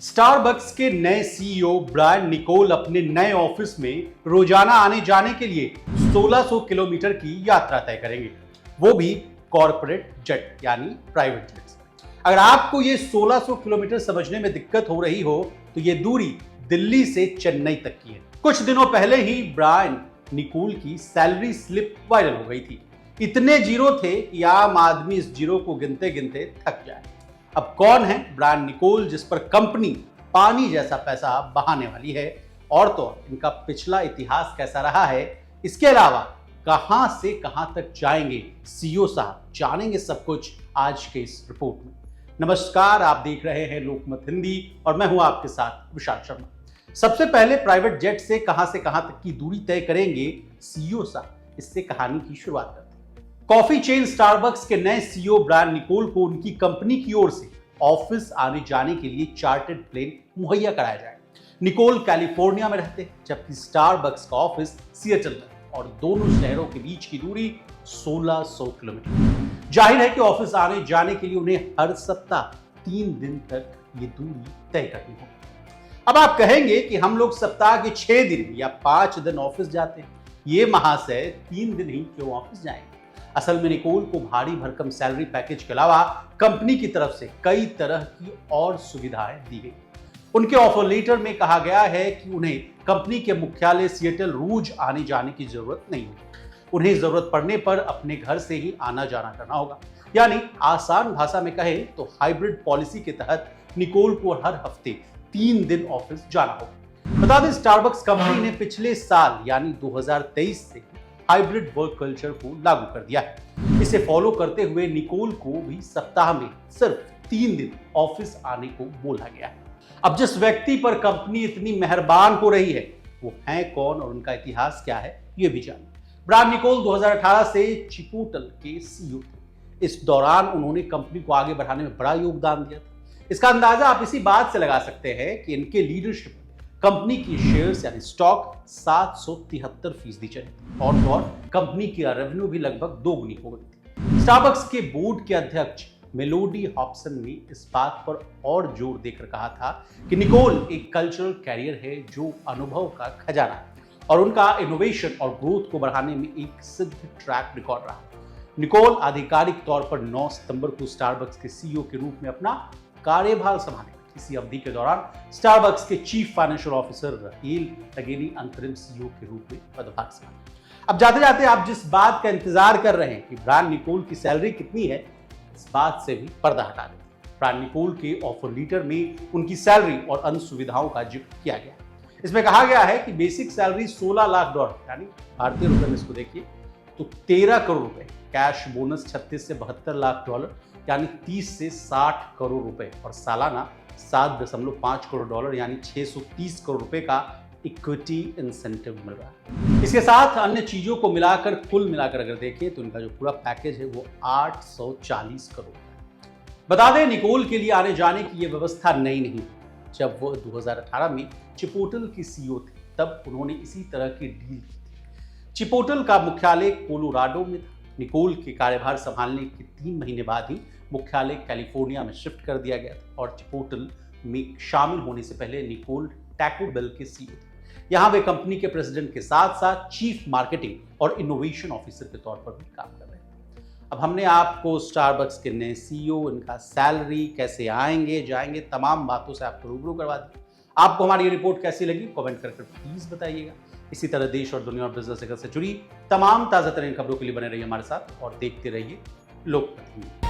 Starbucks के नए CEO Brian Niccol अपने नए ऑफिस में रोजाना आने जाने के लिए 1600 किलोमीटर की यात्रा तय करेंगे, वो भी कॉर्पोरेट जेट यानी प्राइवेट जेट से। अगर आपको ये 1600 किलोमीटर समझने में दिक्कत हो रही हो तो ये दूरी दिल्ली से चेन्नई तक की है। कुछ दिनों पहले ही ब्रायन निकोल की सैलरी स्लिप वायरल हो गई थी। इतने जीरो थे कि आम आदमी इस जीरो को गिनते गिनते थक जाए। अब कौन है ब्रायन निकोल जिस पर कंपनी पानी जैसा पैसा बहाने वाली है, और तो इनका पिछला इतिहास कैसा रहा है, इसके अलावा कहां से कहां तक जाएंगे सीईओ साहब, जानेंगे सब कुछ आज के इस रिपोर्ट में। नमस्कार, आप देख रहे हैं लोकमत हिंदी और मैं हूं आपके साथ विशाल शर्मा। सबसे पहले प्राइवेट जेट से कहां तक की दूरी तय करेंगे सीईओ साहब, इससे कहानी की शुरुआत करते हैं। कॉफी चेन स्टारबक्स के नए सीईओ ब्रायन निकोल को उनकी कंपनी की ओर से ऑफिस आने जाने के लिए चार्टर्ड प्लेन मुहैया कराया जाए। निकोल कैलिफोर्निया में रहते हैं, जबकि स्टारबक्स का ऑफिस सिएटल में, और दोनों शहरों के बीच की दूरी 1600 किलोमीटर। जाहिर है कि ऑफिस आने जाने के लिए उन्हें हर सप्ताह 3 दिन तक ये दूरी तय करनी होगी। अब आप कहेंगे कि हम लोग सप्ताह के 6 दिन या 5 दिन ऑफिस जाते हैं, ये महाशय 3 दिन ही क्यों ऑफिस जाएंगे? असल में निकोल को भारी भरकम सैलरी पैकेज के अलावा कंपनी की तरफ से कई तरह की और सुविधाएं दी गई। उनके ऑफर लेटर में कहा गया है कि उन्हें कंपनी के मुख्यालय सिएटल रोज आने जाने की जरूरत नहीं होगी। उन्हें जरूरत पड़ने पर अपने घर से ही आना जाना करना होगा। यानी आसान भाषा में कहें तो हाइब्रिड पॉलिसी के तहत निकोल को हर हफ्ते 3 दिन ऑफिस जाना होगा। बता दें, स्टारबक्स कंपनी ने पिछले साल यानी 2023 से हाइब्रिड वर्क कल्चर को लागू कर दिया है। इसे फॉलो करते हुए निकोल को भी सप्ताह में सिर्फ 3 दिन ऑफिस आने को बोला गया है। अब जिस व्यक्ति पर कंपनी इतनी मेहरबान हो रही है, वो है कौन और उनका इतिहास क्या है, ये भी जानिए। ब्रायन निकोल 2018 से चिपोटल के सीईओ थे। इस दौरान उन्होंने कंपनी को आगे बढ़ाने में बड़ा योगदान दिया था। इसका अंदाजा आप इसी बात से लगा सकते हैं कि इनके लीडरशिप कंपनी की शेयर्स यानी स्टॉक 773% चले, और तो और कंपनी की रेवेन्यू भी लगभग दोगुनी हो गई थी। स्टारबक्स के बोर्ड के अध्यक्ष मेलोडी हॉब्सन ने इस बात पर और जोर देकर कहा था कि निकोल एक कल्चरल कैरियर है जो अनुभव का खजाना है, और उनका इनोवेशन और ग्रोथ को बढ़ाने में एक सिद्ध ट्रैक रिकॉर्ड रहा। निकोल आधिकारिक तौर पर 9 सितंबर को स्टारबक्स के सीईओ के रूप में अपना कार्यभार संभालेंगे। इसी अवधि के दौरान स्टारबक्स के चीफ फाइनेंशियल ऑफिसर राहेल टगेनी अंतरिम सीईओ के रूप में पदभार संभालेंगे। अब जाते जाते आप जिस बात का इंतजार कर रहे हैं कि ब्रायन निकोल की सैलरी कितनी है, इस बात से भी पर्दा हटा दें। ब्रायन निकोल के ऑफर लेटर में उनकी सैलरी और अन्य सुविधाओं का जिक्र किया गया है। इसमें कहा गया है कि बेसिक सैलरी $16 लाख, यानी भारतीय रुपए में इसको देखिए तो 13 करोड़ रुपए, कैश बोनस 36 से $72 लाख, यानी 30 से 60 करोड़ रुपए, और सालाना $7.5 करोड़ यानी 630 करोड़ रुपए का इक्विटी इंसेंटिव मिल रहा है। इसके साथ अन्य चीजों को मिलाकर कुल मिलाकर अगर देखें तो इनका जो पूरा पैकेज है वो 840 करोड़ है। बता दें, निकोल के लिए आने जाने की यह व्यवस्था नई नहीं है। जब वो 2018 में चिपोटल की सीईओ थे, तब उन्होंने इसी तरह की डील की थी। चिपोटल का मुख्यालय कोलोराडो में था। निकोल के कार्यभार संभालने के 3 महीने बाद ही मुख्यालय कैलिफोर्निया में शिफ्ट कर दिया गया था, और चिपोटल में शामिल होने से पहले निकोल टैको बेल के सीईओ थे। यहां वे कंपनी के प्रेसिडेंट के साथ साथ चीफ मार्केटिंग और इनोवेशन ऑफिसर के तौर पर भी काम कर रहे थे। अब हमने आपको स्टारबक्स के नए सीईओ, इनका सैलरी, कैसे आएंगे जाएंगे, तमाम बातों से आपको रूबरू करवा दी। आपको हमारी ये रिपोर्ट कैसी लगी, कमेंट करके प्लीज बताइएगा। इसी तरह देश और दुनिया और बिजनेस से जुड़ी तमाम ताजा तरीन खबरों के लिए बने रहिए हमारे साथ और देखते रहिए लोकमत हिंदी।